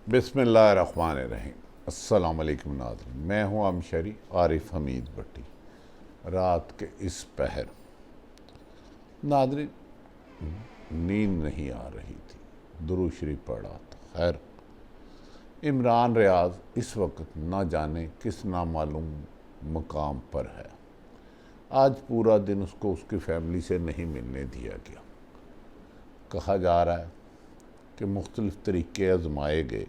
بسم اللہ الرحمن الرحیم۔ السلام علیکم ناظرین، میں ہوں امشری عارف حمید بٹی۔ رات کے اس پہر ناظرین نیند نہیں آ رہی تھی، درود شریف پڑھا تھا۔ خیر، عمران ریاض اس وقت نہ جانے کس نامعلوم مقام پر ہے۔ آج پورا دن اس کو اس کی فیملی سے نہیں ملنے دیا گیا۔ کہا جا رہا ہے کہ مختلف طریقے آزمائے گئے،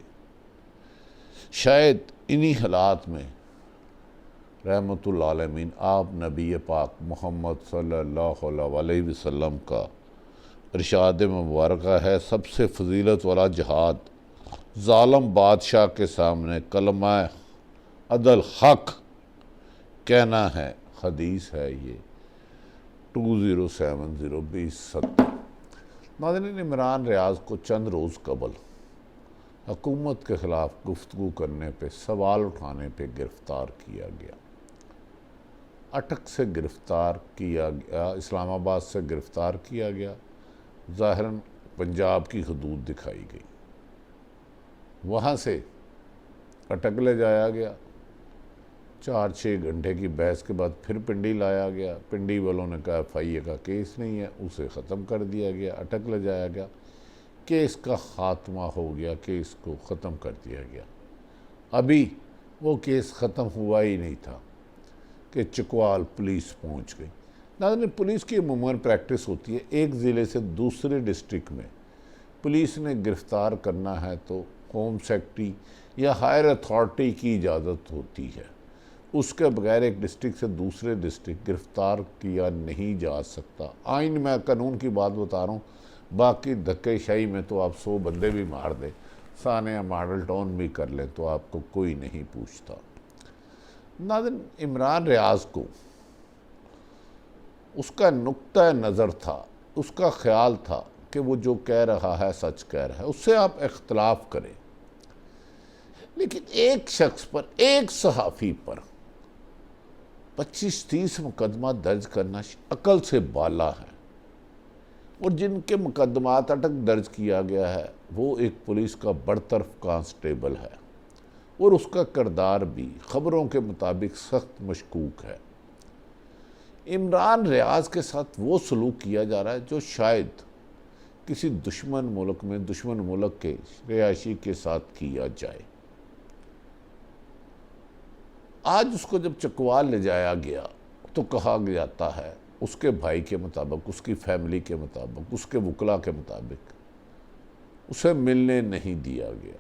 شاید انہی حالات میں رحمت اللہ عالمین آپ نبی پاک محمد صلی اللہ علیہ وسلم کا ارشاد مبارکہ ہے، سب سے فضیلت والا جہاد ظالم بادشاہ کے سامنے کلمہ عدل حق کہنا ہے۔ حدیث ہے یہ 20702070۔ ناظرین، عمران ریاض کو چند روز قبل حکومت کے خلاف گفتگو کرنے پہ، سوال اٹھانے پہ گرفتار کیا گیا۔ اٹک سے گرفتار کیا گیا، اسلام آباد سے گرفتار کیا گیا، ظاہراً پنجاب کی حدود دکھائی گئی۔ وہاں سے اٹک لے جایا گیا، 4-6 گھنٹے کی بحث کے بعد پھر پنڈی لایا گیا۔ پنڈی والوں نے کہا FIA کا کیس نہیں ہے، اسے ختم کر دیا گیا۔ اٹک لے جایا گیا، کیس کا خاتمہ ہو گیا، کیس کو ختم کر دیا گیا۔ ابھی وہ کیس ختم ہوا ہی نہیں تھا کہ چکوال پولیس پہنچ گئی۔ ناظرین، پولیس کی عموماً پریکٹس ہوتی ہے، ایک ضلع سے دوسرے ڈسٹرکٹ میں پولیس نے گرفتار کرنا ہے تو ہوم سیکرٹری یا ہائر اتھارٹی کی اجازت ہوتی ہے، اس کے بغیر ایک ڈسٹرکٹ سے دوسرے ڈسٹرکٹ گرفتار کیا نہیں جا سکتا۔ آئین میں قانون کی بات بتا رہا ہوں، باقی دھکے شاہی میں تو آپ 100 بندے بھی مار دیں، سانحہ ماڈل ٹاؤن بھی کر لیں تو آپ کو کوئی نہیں پوچھتا۔ ناظرین، عمران ریاض کو اس کا نقطہ نظر تھا، اس کا خیال تھا کہ وہ جو کہہ رہا ہے سچ کہہ رہا ہے، اس سے آپ اختلاف کریں، لیکن ایک شخص پر، ایک صحافی پر 25-30 مقدمہ درج کرنا عقل سے بالا ہے۔ اور جن کے مقدمات اٹک درج کیا گیا ہے وہ ایک پولیس کا برطرف کانسٹیبل ہے، اور اس کا کردار بھی خبروں کے مطابق سخت مشکوک ہے۔ عمران ریاض کے ساتھ وہ سلوک کیا جا رہا ہے جو شاید کسی دشمن ملک میں دشمن ملک کے رہائشی کے ساتھ کیا جائے۔ آج اس کو جب چکوال لے جایا گیا تو کہا جاتا ہے اس کے بھائی کے مطابق، اس کی فیملی کے مطابق، اس کے وکلاء کے مطابق اسے ملنے نہیں دیا گیا۔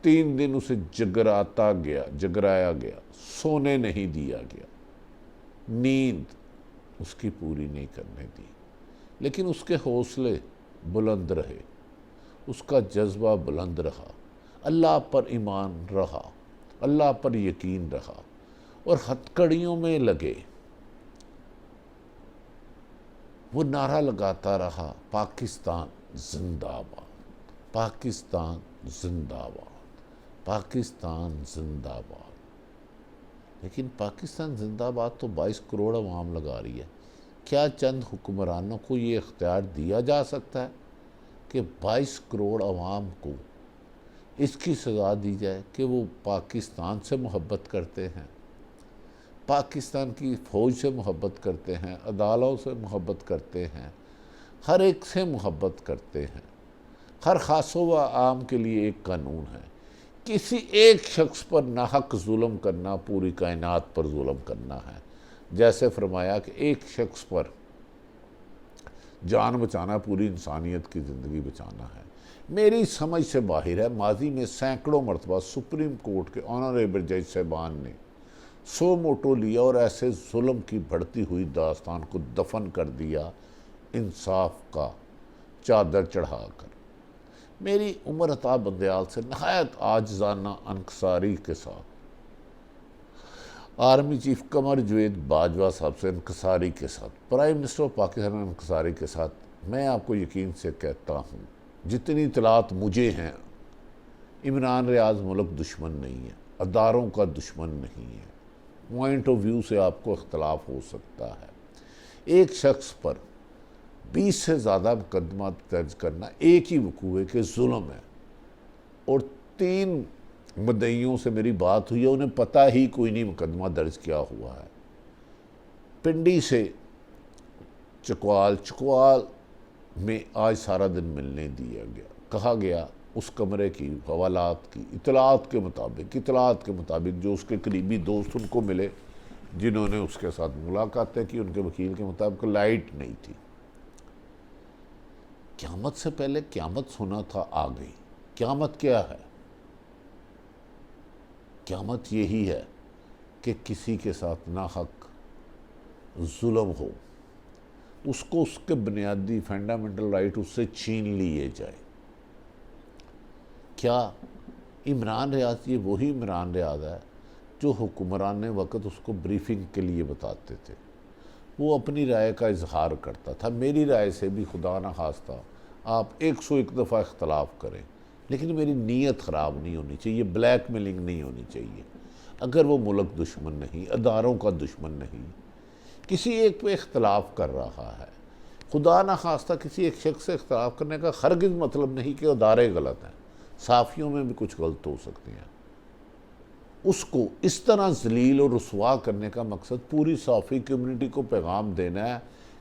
3 دن اسے جگرایا گیا، سونے نہیں دیا گیا، نیند اس کی پوری نہیں کرنے دی، لیکن اس کے حوصلے بلند رہے، اس کا جذبہ بلند رہا، اللہ پر ایمان رہا، اللہ پر یقین رہا، اور ہتھکڑیوں میں لگے وہ نعرہ لگاتا رہا، پاکستان زندہ باد، پاکستان زندہ باد، پاکستان زندہ باد۔ لیکن پاکستان زندہ باد تو 22 کروڑ عوام لگا رہی ہے۔ کیا چند حکمرانوں کو یہ اختیار دیا جا سکتا ہے کہ 22 کروڑ عوام کو اس کی سزا دی جائے کہ وہ پاکستان سے محبت کرتے ہیں، پاکستان کی فوج سے محبت کرتے ہیں، عدالتوں سے محبت کرتے ہیں، ہر ایک سے محبت کرتے ہیں، ہر خاص و عام کے لیے ایک قانون ہے۔ کسی ایک شخص پر ناحق ظلم کرنا پوری کائنات پر ظلم کرنا ہے۔ جیسے فرمایا کہ ایک شخص پر جان بچانا پوری انسانیت کی زندگی بچانا ہے۔ میری سمجھ سے باہر ہے، ماضی میں سینکڑوں مرتبہ سپریم کورٹ کے آنریبل جج صاحبان نے سو موٹو لیا اور ایسے ظلم کی بڑھتی ہوئی داستان کو دفن کر دیا انصاف کا چادر چڑھا کر۔ میری عمر عطا بندیال سے نہایت عاجزانہ انکساری کے ساتھ، آرمی چیف قمر جوید باجوہ صاحب سے انکساری کے ساتھ، پرائم منسٹر آف پاکستان انکساری کے ساتھ میں آپ کو یقین سے کہتا ہوں، جتنی اطلاعات مجھے ہیں، عمران ریاض ملک دشمن نہیں ہے، اداروں کا دشمن نہیں ہے۔ پوائنٹ آف ویو سے آپ کو اختلاف ہو سکتا ہے۔ ایک شخص پر 20 سے زیادہ مقدمات درج کرنا ایک ہی وقوع کے ظلم ہے، اور 3 مدعیوں سے میری بات ہوئی ہے، انہیں پتہ ہی کوئی نہیں مقدمہ درج کیا ہوا ہے۔ پنڈی سے چکوال میں آج سارا دن ملنے دیا گیا، کہا گیا اس کمرے کی حوالات کی اطلاعات کے مطابق جو اس کے قریبی دوست ان کو ملے جنہوں نے اس کے ساتھ ملاقاتیں کی، ان کے وکیل کے مطابق لائٹ نہیں تھی۔ قیامت سے پہلے قیامت سنا تھا، آ گئی۔ قیامت کیا ہے؟ قیامت یہی ہے کہ کسی کے ساتھ ناحق ظلم ہو، اس کو اس کے بنیادی فنڈامنٹل رائٹ اس سے چھین لیے جائے۔ کیا عمران ریاض یہ وہی عمران ریاض ہے جو حکمران وقت اس کو بریفنگ کے لیے بتاتے تھے؟ وہ اپنی رائے کا اظہار کرتا تھا، میری رائے سے بھی خدا نہ خواستہ آپ 101 دفعہ اختلاف کریں، لیکن میری نیت خراب نہیں ہونی چاہیے، بلیک میلنگ نہیں ہونی چاہیے۔ اگر وہ ملک دشمن نہیں، اداروں کا دشمن نہیں، کسی ایک پہ اختلاف کر رہا ہے، خدا نہ خواستہ کسی ایک شخص سے اختلاف کرنے کا ہرگز مطلب نہیں کہ ادارے غلط ہیں، صحافیوں میں بھی کچھ غلط ہو سکتے ہیں۔ اس کو اس طرح ذلیل اور رسوا کرنے کا مقصد پوری صحافی کمیونٹی کو پیغام دینا ہے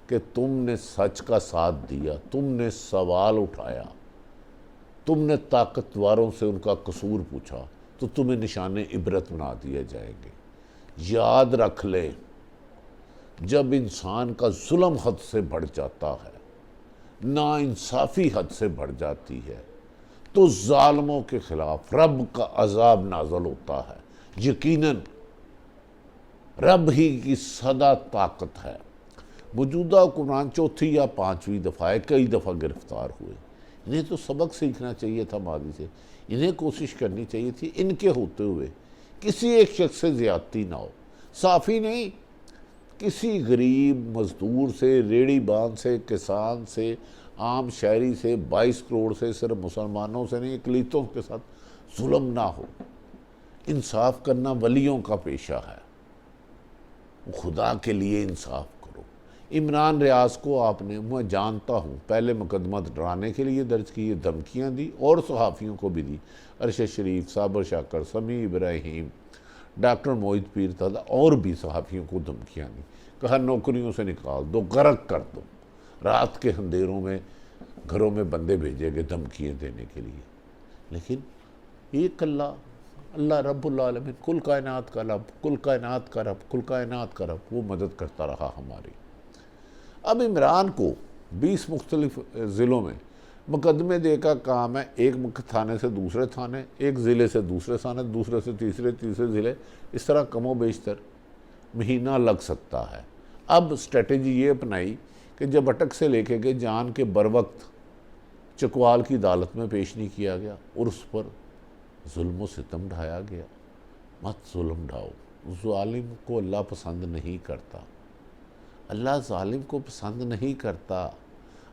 کہ تم نے سچ کا ساتھ دیا، تم نے سوال اٹھایا، تم نے طاقتوروں سے ان کا قصور پوچھا، تو تمہیں نشان عبرت بنا دیا جائے گے۔ یاد رکھ لے، جب انسان کا ظلم حد سے بڑھ جاتا ہے، نا انصافی حد سے بڑھ جاتی ہے، تو ظالموں کے خلاف رب کا عذاب نازل ہوتا ہے۔ یقیناً رب ہی کی سدا طاقت ہے۔ موجودہ حکمران 4 یا 5ویں دفعہ ہے، کئی دفعہ گرفتار ہوئے۔ انہیں تو سبق سیکھنا چاہیے تھا ماضی سے، انہیں کوشش کرنی چاہیے تھی ان کے ہوتے ہوئے کسی ایک شخص سے زیادتی نہ ہو، صافی نہیں، کسی غریب مزدور سے، ریڑھی باندھ سے، کسان سے، عام شہری سے، 22 کروڑ سے، صرف مسلمانوں سے نہیں، اقلیتوں کے ساتھ ظلم نہ ہو۔ انصاف کرنا ولیوں کا پیشہ ہے، خدا کے لیے انصاف کرو۔ عمران ریاض کو آپ نے، میں جانتا ہوں، پہلے مقدمہ ڈرانے کے لیے درج کیے، دھمکیاں دی، اور صحافیوں کو بھی دی۔ ارشد شریف، صابر شاکر، سمیع ابراہیم، ڈاکٹر موحد پیر دادا، اور بھی صحافیوں کو دھمکیاں دی، کہا نوکریوں سے نکال دو، غرق کر دو۔ رات کے اندھیروں میں گھروں میں بندے بھیجے گئے دھمکیاں دینے کے لیے، لیکن ایک اللہ رب العالمین، کل کائنات کا رب، کل کائنات کا رب، کل کائنات کا رب، وہ مدد کرتا رہا ہماری۔ اب عمران کو 20 مختلف ضلعوں میں مقدمے دے کا کام ہے، ایک تھانے سے دوسرے تھانے، ایک ضلع سے دوسرے تھانے، دوسرے سے تیسرے ضلع، اس طرح کم و بیشتر مہینہ لگ سکتا ہے۔ اب اسٹریٹجی یہ اپنائی کہ جب اٹک سے لے کے گئے، جان کے بروقت چکوال کی عدالت میں پیش نہیں کیا گیا، اور اس پر ظلم و ستم ڈھایا گیا۔ مت ظلم ڈھاؤ، ظالم کو اللہ پسند نہیں کرتا، اللہ ظالم کو پسند نہیں کرتا۔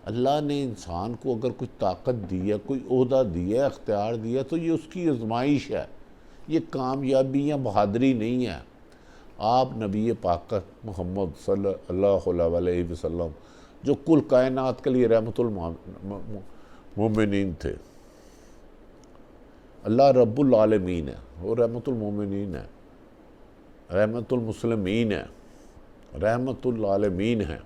اللہ نے انسان کو اگر کچھ طاقت دی ہے، کوئی عہدہ دیا ہے، اختیار دیا، تو یہ اس کی آزمائش ہے، یہ کامیابی یا بہادری نہیں ہے۔ آپ نبی پاک محمد صلی اللہ علیہ وسلم، جو کل کائنات کے لیے رحمت المومنین تھے، اللہ رب العالمین ہے، وہ رحمت المومنین ہے، رحمت المسلمین ہے، رحمت العالمین ہے،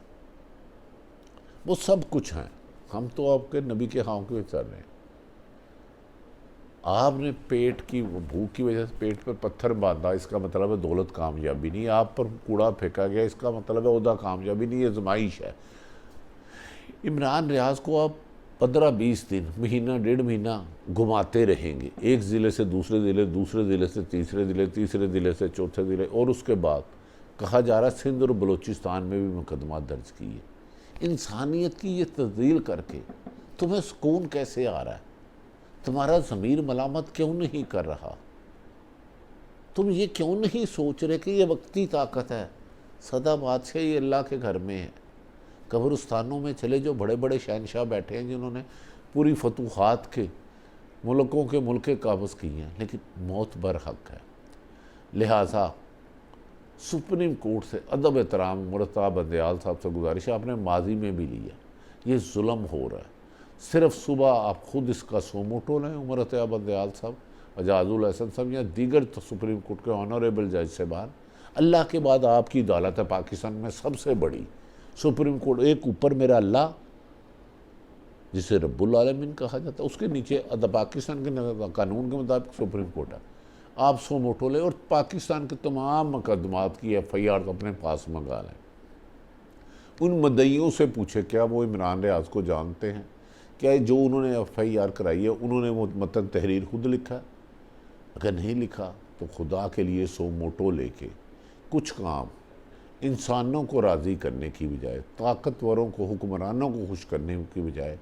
وہ سب کچھ ہیں۔ ہم تو آپ کے نبی کے ہاؤں کے چل رہے ہیں۔ آپ نے پیٹ کی بھوک کی وجہ سے پیٹ پر پتھر باندھا، اس کا مطلب ہے دولت کامیابی نہیں۔ آپ پر کوڑا پھینکا گیا، اس کا مطلب ہے عہدہ کامیابی نہیں، یہ آزمائش ہے۔ عمران ریاض کو آپ 15-20 دن، مہینہ 1.5 مہینہ گھماتے رہیں گے، ایک ضلع سے دوسرے ضلع، دوسرے ضلع سے تیسرے ضلع، تیسرے ضلع سے چوتھے ضلع، اور اس کے بعد کہا جا رہا ہے سندھ اور بلوچستان میں بھی مقدمات درج کیے۔ انسانیت کی یہ تذلیل کر کے تمہیں سکون کیسے آ رہا ہے؟ تمہارا ضمیر ملامت کیوں نہیں کر رہا؟ تم یہ کیوں نہیں سوچ رہے کہ یہ وقتی طاقت ہے؟ سدا بادشاہی اللہ کے گھر میں ہے۔ قبرستانوں میں چلے جو بڑے بڑے شہنشاہ بیٹھے ہیں جنہوں نے پوری فتوحات کے ملکوں کے ملک قابض کی ہیں، لیکن موت برحق ہے۔ لہٰذا سپریم کورٹ سے ادب احترام مرتضیٰ بندیال صاحب سے گزارش ہے، آپ نے ماضی میں بھی لیا، یہ ظلم ہو رہا ہے۔ صرف صبح آپ خود اس کا سو موٹو لیں، مرتضیٰ بندیال صاحب، اعجاز الحسن صاحب یا دیگر سپریم کورٹ کے آنریبل جج سے بار، اللہ کے بعد آپ کی عدالت ہے پاکستان میں سب سے بڑی سپریم کورٹ، ایک اوپر میرا اللہ جسے رب العالمین کہا جاتا ہے، اس کے نیچے پاکستان کے قانون کے مطابق سپریم کورٹ ہے، آپ سو موٹو لیں اور پاکستان کے تمام مقدمات کی ایف آئی آر اپنے پاس منگا لیں، ان مدعیوں سے پوچھے کیا وہ عمران ریاض کو جانتے ہیں، کیا جو انہوں نے ایف آئی آر کرائی ہے انہوں نے وہ متن تحریر خود لکھا ہے؟ اگر نہیں لکھا تو خدا کے لیے سو موٹو لے کے کچھ کام انسانوں کو راضی کرنے کی بجائے، طاقتوروں کو، حکمرانوں کو خوش کرنے کی بجائے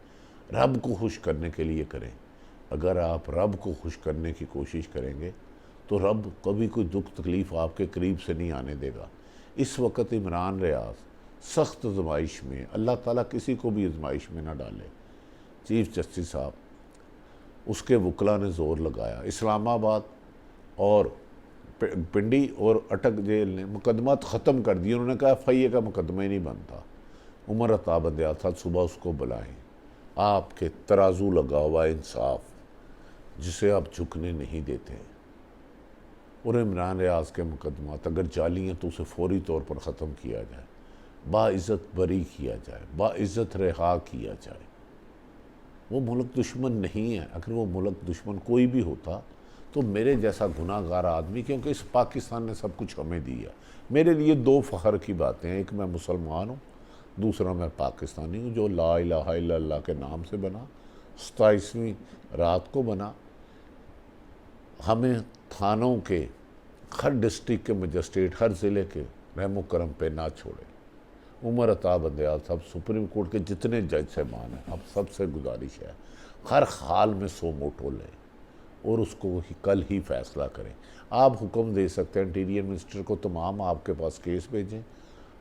رب کو خوش کرنے کے لیے کریں۔ اگر آپ رب کو خوش کرنے کی کوشش کریں گے تو رب کبھی کوئی دکھ تکلیف آپ کے قریب سے نہیں آنے دے گا۔ اس وقت عمران ریاض سخت آزمائش میں، اللہ تعالیٰ کسی کو بھی آزمائش میں نہ ڈالے۔ چیف جسٹس صاحب، اس کے وکلاء نے زور لگایا، اسلام آباد اور پنڈی اور اٹک جیل نے مقدمات ختم کر دیے، انہوں نے کہا ایف آئی اے کا مقدمہ ہی نہیں بنتا۔ عمر عطا بندیال صاحب صبح اس کو بلائیں، آپ کے ترازو لگا ہوا انصاف جسے آپ جھکنے نہیں دیتے، اور عمران ریاض کے مقدمات اگر جعلی ہیں تو اسے فوری طور پر ختم کیا جائے، باعزت بری کیا جائے، باعزت رہا کیا جائے۔ وہ ملک دشمن نہیں ہے، اگر وہ ملک دشمن کوئی بھی ہوتا تو میرے جیسا گناہ گار آدمی، کیونکہ اس پاکستان نے سب کچھ ہمیں دیا، میرے لیے دو فخر کی باتیں ہیں، ایک میں مسلمان ہوں، دوسرا میں پاکستانی ہوں جو لا الہ الا اللہ کے نام سے بنا، 27ویں رات کو بنا۔ ہمیں تھانوں کے ہر ڈسٹرکٹ کے مجسٹریٹ، ہر ضلع کے رحم و کرم پہ نہ چھوڑے۔ عمر عطا بندیال صاحب سپریم کورٹ کے جتنے جج صاحبان ہیں، اب سب سے گزارش ہے ہر حال میں سو موٹو لیں اور اس کو کل ہی فیصلہ کریں۔ آپ حکم دے سکتے ہیں انٹیریئر منسٹر کو تمام آپ کے پاس کیس بھیجیں،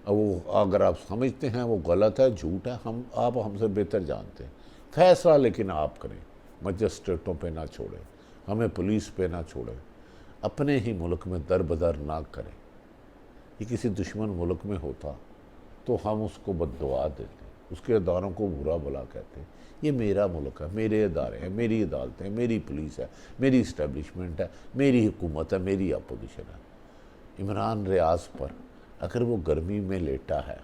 وہ اگر آپ سمجھتے ہیں وہ غلط ہے، جھوٹ ہے، آپ ہم سے بہتر جانتے ہیں، فیصلہ لیکن آپ کریں، مجسٹریٹوں پہ نہ چھوڑیں، ہمیں پولیس پہ نہ چھوڑیں، اپنے ہی ملک میں در بدر نہ کریں۔ یہ کسی دشمن ملک میں ہوتا تو ہم اس کو بد دعا دیتے، اس کے اداروں کو برا بلا کہتے۔ یہ میرا ملک ہے، میرے ادارے ہیں، میری عدالتیں ہیں، میری پولیس ہے، میری اسٹیبلشمنٹ ہے، میری حکومت ہے، میری اپوزیشن ہے۔ عمران ریاض پر اگر وہ گرمی میں لیٹا ہے،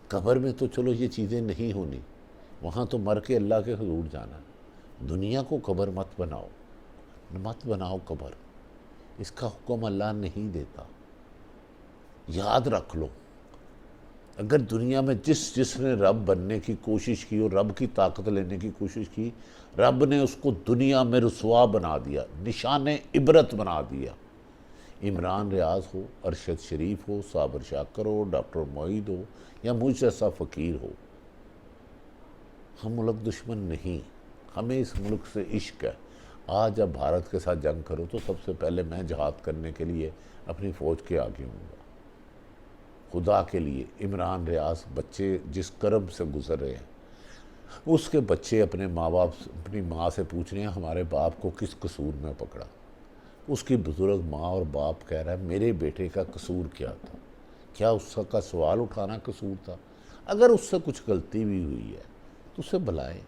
قبر میں تو چلو یہ چیزیں نہیں ہونی، وہاں تو مر کے اللہ کے حضور جانا، دنیا کو قبر مت بناؤ قبر، اس کا حکم اللہ نہیں دیتا۔ یاد رکھ لو، اگر دنیا میں جس نے رب بننے کی کوشش کی اور رب کی طاقت لینے کی کوشش کی، رب نے اس کو دنیا میں رسوا بنا دیا، نشان عبرت بنا دیا۔ عمران ریاض ہو، ارشد شریف ہو، صابر شاکر ہو، ڈاکٹر معید ہو یا مجھ جیسا فقیر ہو، ہم ملک دشمن نہیں، ہمیں اس ملک سے عشق ہے۔ آج جب بھارت کے ساتھ جنگ کرو تو سب سے پہلے میں جہاد کرنے کے لیے اپنی فوج کے آگے ہوں گا، خدا کے لیے۔ عمران ریاض بچے جس کرم سے گزر رہے ہیں، اس کے بچے اپنے ماں سے پوچھ رہے ہیں ہمارے باپ کو کس قصور میں پکڑا، اس کی بزرگ ماں اور باپ کہہ رہا ہے میرے بیٹے کا قصور کیا تھا، کیا اس کا سوال اٹھانا قصور تھا؟ اگر اس سے کچھ غلطی بھی ہوئی ہے تو اسے بلائے،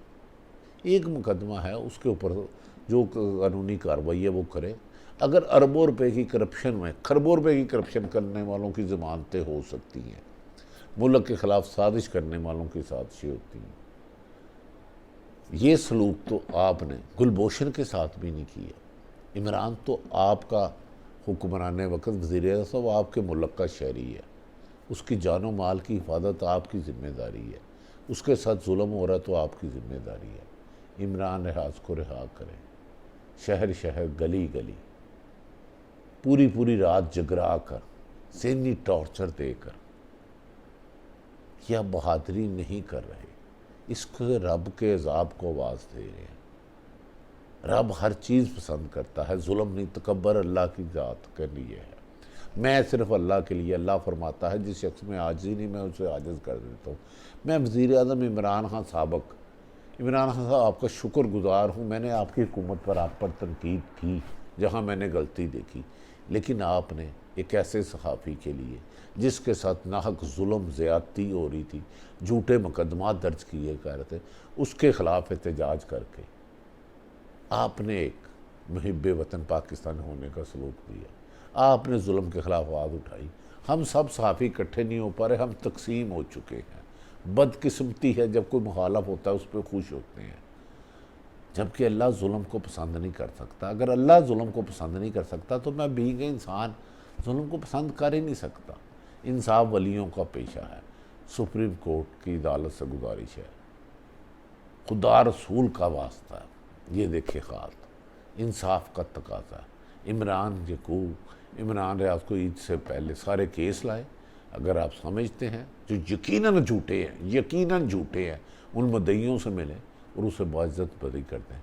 ایک مقدمہ ہے اس کے اوپر جو قانونی کارروائی ہے وہ کرے۔ اگر اربوں روپے کی کرپشن میں خربوں روپے کی کرپشن کرنے والوں کی ضمانتیں ہو سکتی ہیں، ملک کے خلاف سازش کرنے والوں کی سازشیں ہوتی ہیں، یہ سلوک تو آپ نے گلبوشن کے ساتھ بھی نہیں کیا۔ عمران تو آپ کا حکمران وقت وزیر اعظم صاحب آپ کے ملک کا شہری ہے، اس کی جان و مال کی حفاظت آپ کی ذمہ داری ہے، اس کے ساتھ ظلم ہو رہا ہے تو آپ کی ذمہ داری ہے۔ عمران ریاض کو رہا کریں، شہر شہر گلی گلی پوری رات جگرا کر ذہنی ٹارچر دے کر کیا بہادری نہیں کر رہے، اس کو رب کے عذاب کو آواز دے رہے ہیں۔ رب ہر چیز پسند کرتا ہے، ظلم نہیں، تکبر اللہ کی ذات کے لیے ہے، میں صرف اللہ کے لیے۔ اللہ فرماتا ہے جس شخص میں عاجزی نہیں میں اسے عاجز کر دیتا ہوں۔ میں وزیر اعظم عمران خان سابق عمران خان صاحب آپ کا شکر گزار ہوں، میں نے آپ کی حکومت پر آپ پر تنقید کی جہاں میں نے غلطی دیکھی، لیکن آپ نے ایک ایسے صحافی کے لیے جس کے ساتھ ناحق ظلم زیادتی ہو رہی تھی، جھوٹے مقدمات درج کیے کر رہے تھے، اس کے خلاف احتجاج کر کے آپ نے ایک محب وطن پاکستان ہونے کا سلوک دیا. آپ نے ظلم کے خلاف آواز اٹھائی. ہم سب صحافی اکٹھے نہیں ہو پا رہے, ہم تقسیم ہو چکے ہیں. بدقسمتی ہے جب کوئی مخالف ہوتا ہے اس پہ خوش ہوتے ہیں, جبکہ اللہ ظلم کو پسند نہیں کر سکتا. اگر اللہ ظلم کو پسند نہیں کر سکتا تو میں بینگ انسان ظلم کو پسند کر ہی نہیں سکتا. انصاف ولیوں کا پیشہ ہے. سپریم کورٹ کی عدالت سے گزارش ہے, خدا رسول کا واسطہ ہے, یہ دیکھے خات انصاف کا تقاضا ہے. عمران ریاض کو عید سے پہلے سارے کیس لائے. اگر آپ سمجھتے ہیں جو یقیناً جھوٹے ہیں ان مدعیوں سے ملیں اور اسے باعزت بری کر دیں.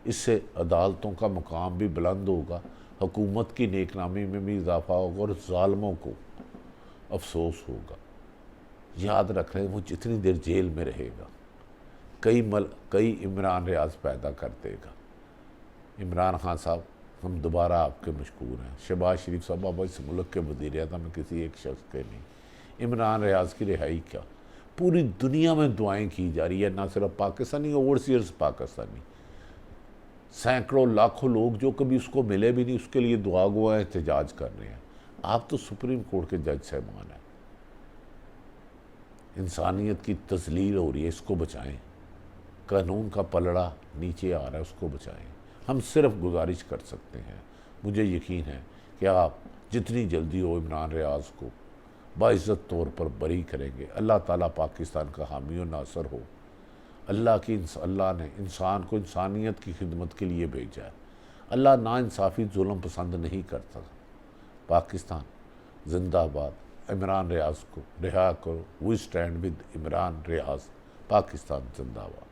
اس سے عدالتوں کا مقام بھی بلند ہوگا, حکومت کی نیک نامی میں بھی اضافہ ہوگا اور ظالموں کو افسوس ہوگا. یاد رکھ رہے ہیں وہ جتنی دیر جیل میں رہے گا کئی عمران ریاض پیدا کر دے گا. عمران خان صاحب ہم دوبارہ آپ کے مشکور ہیں. شہباز شریف صاحب اب اس ملک کے وزیر اعظم کسی ایک شخص کے نہیں. عمران ریاض کی رہائی کیا پوری دنیا میں دعائیں کی جا رہی ہے, نہ صرف پاکستانی, اوورسیئرز پاکستانی, سینکڑوں لاکھوں لوگ جو کبھی اس کو ملے بھی نہیں اس کے لیے دعا گو ہیں, احتجاج کر رہے ہیں. آپ تو سپریم کورٹ کے جج صاحبان ہیں. انسانیت کی تذلیل ہو رہی ہے, اس کو بچائیں. قانون کا پلڑا نیچے آ رہا ہے, اس کو بچائیں. ہم صرف گزارش کر سکتے ہیں, مجھے یقین ہے کہ آپ جتنی جلدی ہو عمران ریاض کو باعزت طور پر بری کریں گے. اللہ تعالیٰ پاکستان کا حامی و ناصر ہو. اللہ نے انسان کو انسانیت کی خدمت کے لیے بھیجا ہے. اللہ ناانصافی ظلم پسند نہیں کرتا. پاکستان زندہ باد. عمران ریاض کو رہا کرو. وی اسٹینڈ ود عمران ریاض. پاکستان زندہ باد.